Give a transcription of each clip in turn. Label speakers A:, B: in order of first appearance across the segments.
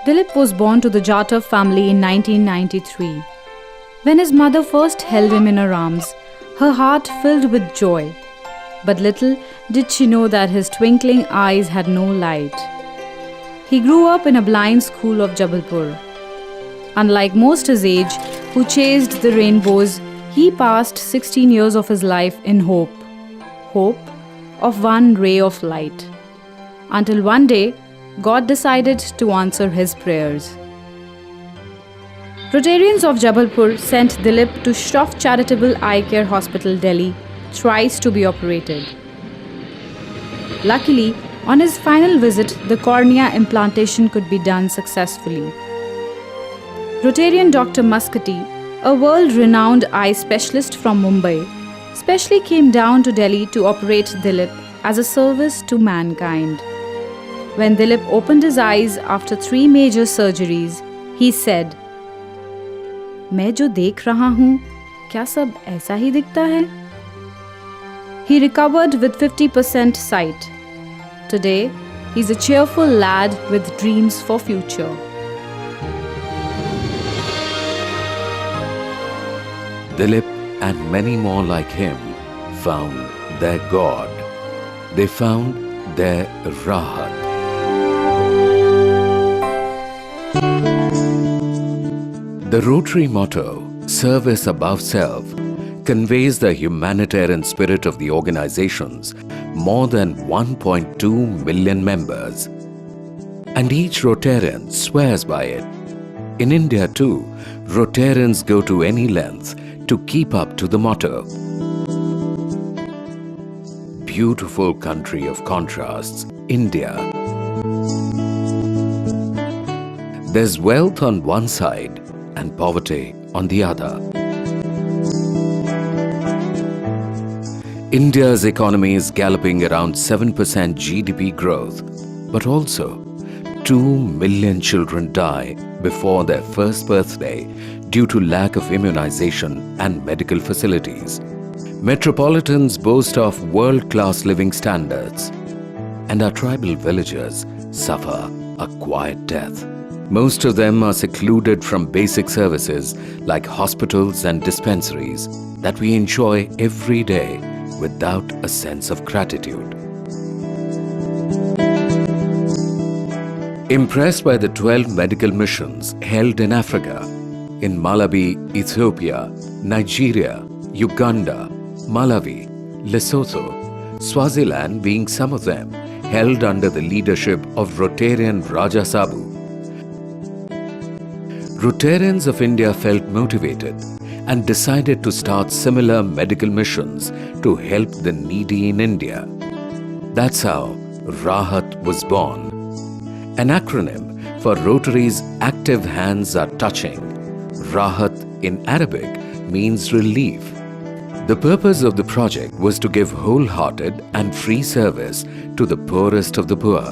A: Dilip was born to the Jatov family in 1993. When his mother first held him in her arms, her heart filled with joy. But little did she know that his twinkling eyes had no light. He grew up in a blind school of Jabalpur. Unlike most his age, who chased the rainbows, he passed 16 years of his life in hope. Hope of one ray of light. Until one day, God decided to answer his prayers. Rotarians of Jabalpur sent Dilip to Shroff Charitable Eye Care Hospital, Delhi, thrice to be operated. Luckily, on his final visit, the cornea implantation could be done successfully. Rotarian Dr. Muscati, a world-renowned eye specialist from Mumbai, specially came down to Delhi to operate Dilip as a service to mankind. When Dilip opened his eyes after 3 major surgeries, he said, "मैं जो देख रहा हूँ, क्या सब ऐसा ही दिखता है?" He recovered with 50% sight. Today, he's a cheerful lad with dreams for future.
B: Dilip and many more like him found their God. They found their Rahat. The Rotary motto, Service Above Self, conveys the humanitarian spirit of the organization's more than 1.2 million members. And each Rotarian swears by it. In India too, Rotarians go to any length to keep up to the motto. Beautiful country of contrasts, India. There's wealth on one side and poverty on the other. India's economy is galloping around 7% GDP growth, but also 2 million children die before their first birthday due to lack of immunization and medical facilities. Metropolitans boast of world-class living standards, and our tribal villagers suffer a quiet death. Most of them are secluded from basic services like hospitals and dispensaries that we enjoy every day without a sense of gratitude. Impressed by the 12 medical missions held in Africa, in Malawi, Ethiopia, Nigeria, Uganda, Malawi, Lesotho, Swaziland being some of them, held under the leadership of Rotarian Raja Sabu. Rotarians of India felt motivated and decided to start similar medical missions to help the needy in India. That's how Rahat was born, an acronym for Rotary's Active Hands Are Touching. Rahat in Arabic means relief. The purpose of the project was to give wholehearted and free service to the poorest of the poor.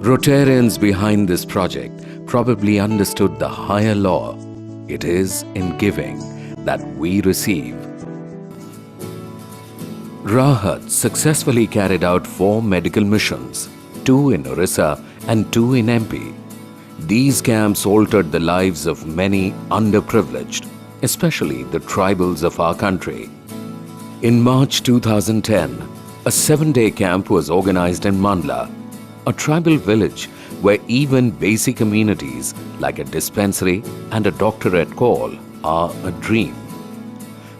B: Rotarians behind this project probably understood the higher law. It is in giving that we receive. Rahat successfully carried out 4 medical missions, 2 in Orissa and 2 in MP. These camps altered the lives of many underprivileged, especially the tribals of our country. In March 2010, a 7-day camp was organized in Mandla, a tribal village where even basic amenities like a dispensary and a doctor at call are a dream.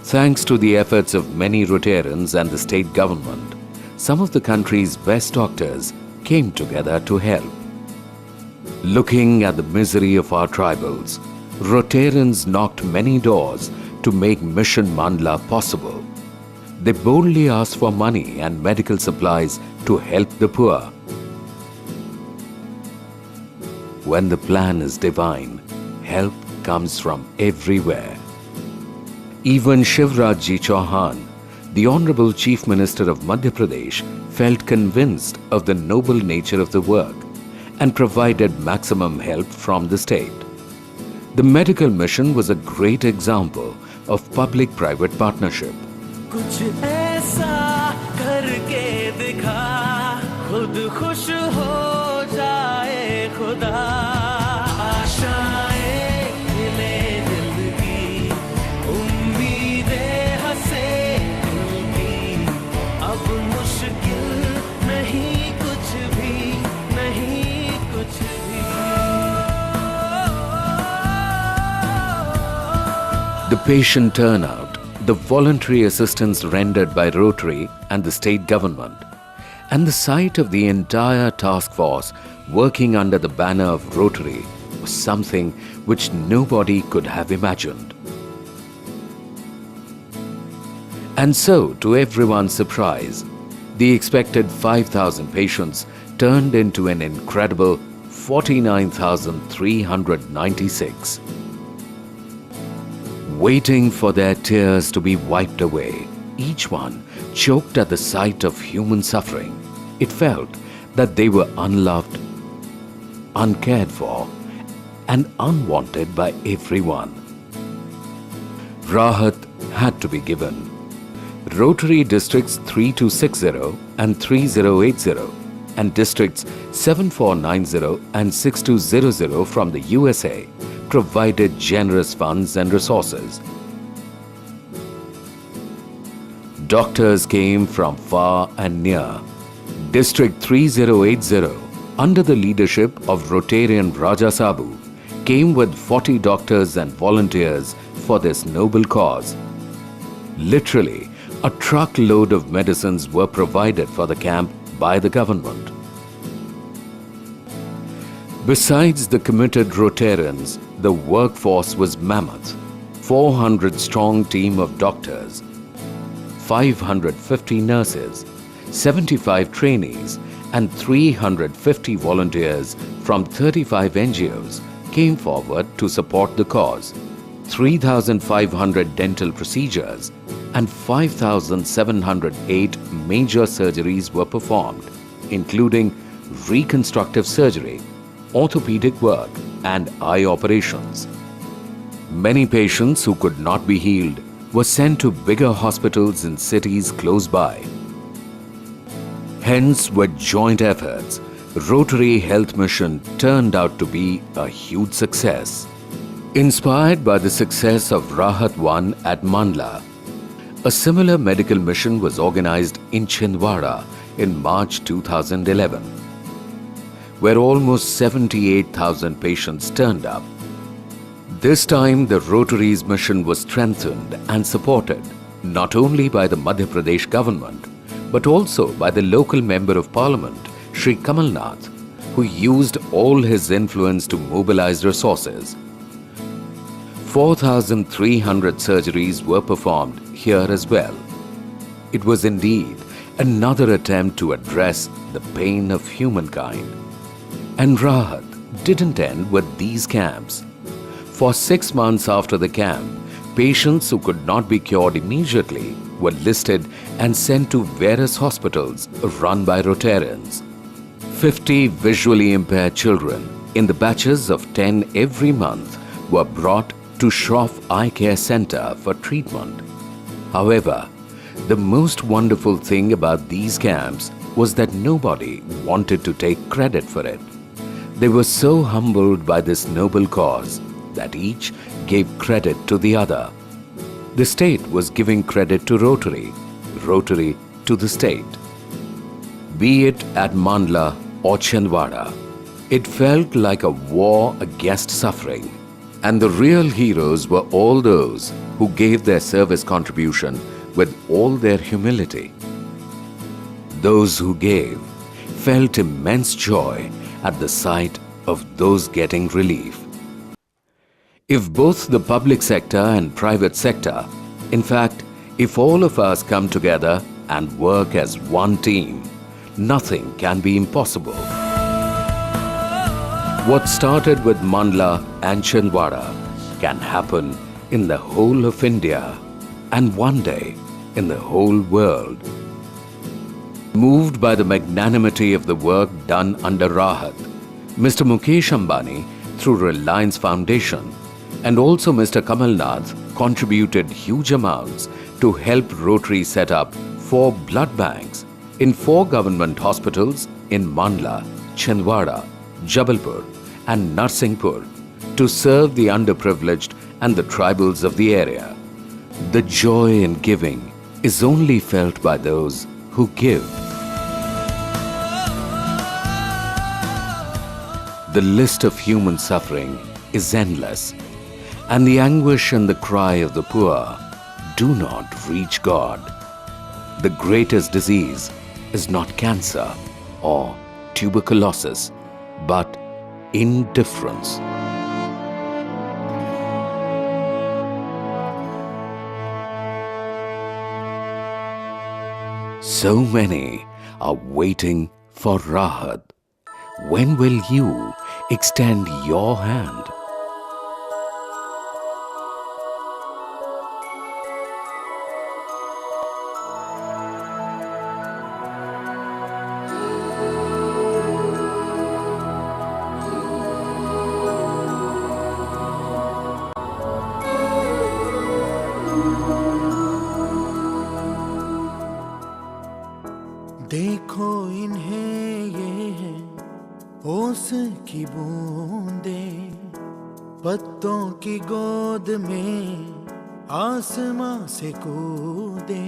B: Thanks to the efforts of many Rotarians and the state government, some of the country's best doctors came together to help. Looking at the misery of our tribals, Rotarians knocked many doors to make Mission Mandla possible. They boldly asked for money and medical supplies to help the poor. When the plan is divine, help comes from everywhere. Even Shivraj Ji Chauhan, the Honorable Chief Minister of Madhya Pradesh, felt convinced of the noble nature of the work and provided maximum help from the state. The medical mission was a great example of public-private partnership.
C: कुछ ऐसा करके दिखा, खुद खुश हो जाए खुदा।
B: patient turnout, the voluntary assistance rendered by Rotary and the state government, and the sight of the entire task force working under the banner of Rotary was something which nobody could have imagined. And so, to everyone's surprise, the expected 5,000 patients turned into an incredible 49,396. Waiting for their tears to be wiped away, each one choked at the sight of human suffering. It felt that they were unloved, uncared for, and unwanted by everyone. Rahat had to be given. Rotary Districts 3260 and 3080 and Districts 7490 and 6200 from the USA provided generous funds and resources. Doctors came from far and near. District 3080, under the leadership of Rotarian Raja Sabu, came with 40 doctors and volunteers for this noble cause. Literally, a truckload of medicines were provided for the camp by the government. Besides the committed Rotarians, the workforce was mammoth. 400-strong team of doctors, 550 nurses, 75 trainees, and 350 volunteers from 35 NGOs came forward to support the cause. 3,500 dental procedures and 5,708 major surgeries were performed, including reconstructive surgery, orthopedic work, and eye operations. Many patients who could not be healed were sent to bigger hospitals in cities close by. Hence, with joint efforts, Rotary Health Mission turned out to be a huge success. Inspired by the success of Rahat 1 at Mandla, a similar medical mission was organized in Chhindwara in March 2011, where almost 78,000 patients turned up. This time, the Rotary's mission was strengthened and supported not only by the Madhya Pradesh government, but also by the local Member of Parliament, Shri Kamal Nath, who used all his influence to mobilize resources. 4,300 surgeries were performed here as well. It was indeed another attempt to address the pain of humankind. And Rahat didn't end with these camps. For 6 months after the camp, patients who could not be cured immediately were listed and sent to various hospitals run by Rotarians. 50 visually impaired children in the batches of 10 every month were brought to Shroff Eye Care Center for treatment. However, the most wonderful thing about these camps was that nobody wanted to take credit for it. They were so humbled by this noble cause that each gave credit to the other. The state was giving credit to Rotary, Rotary to the state. Be it at Mandla or Chhindwara, it felt like a war against suffering. And the real heroes were all those who gave their service contribution with all their humility. Those who gave felt immense joy at the sight of those getting relief. If both the public sector and private sector, in fact, if all of us come together and work as one team, nothing can be impossible. What started with Mandla and Chhindwara can happen in the whole of India and one day in the whole world. Moved by the magnanimity of the work done under Rahat, Mr. Mukesh Ambani through Reliance Foundation and also Mr. Kamal Nath contributed huge amounts to help Rotary set up 4 blood banks in 4 government hospitals in Mandla, Chhindwara, Jabalpur and Narsinghpur to serve the underprivileged and the tribals of the area. The joy in giving is only felt by those who give. The list of human suffering is endless, and the anguish and the cry of the poor do not reach God. The greatest disease is not cancer or tuberculosis, but indifference. So many are waiting for Rahat. When will you extend your hand?
C: देखो इन्हें ये है ओस की बूंदे, पत्तों की गोद में आसमां से कूदे,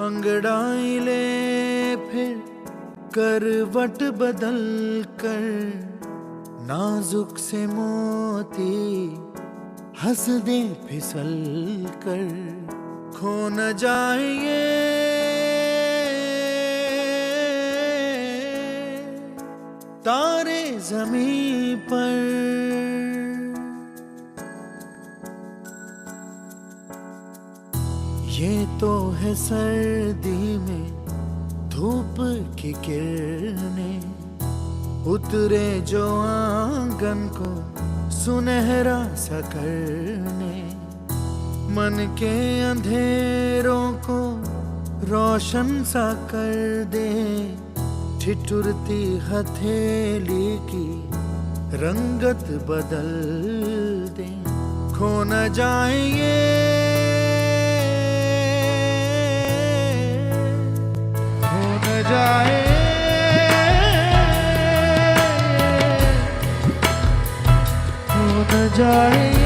C: अंगड़ाई ले फिर करवट बदल कर, नाजुक से मोती हंस दे फिसल कर, खो न जाए ये तारे ज़मीं पर। ये तो है सर्दी में धूप की किरणें, उतरे जो आंगन को सुनहरा सा करने, मन के अंधेरों को रोशन सा कर दे, ठिठुरती हथेली की रंगत बदल दे, खो न जाए ये खो न जाए खो न जाए।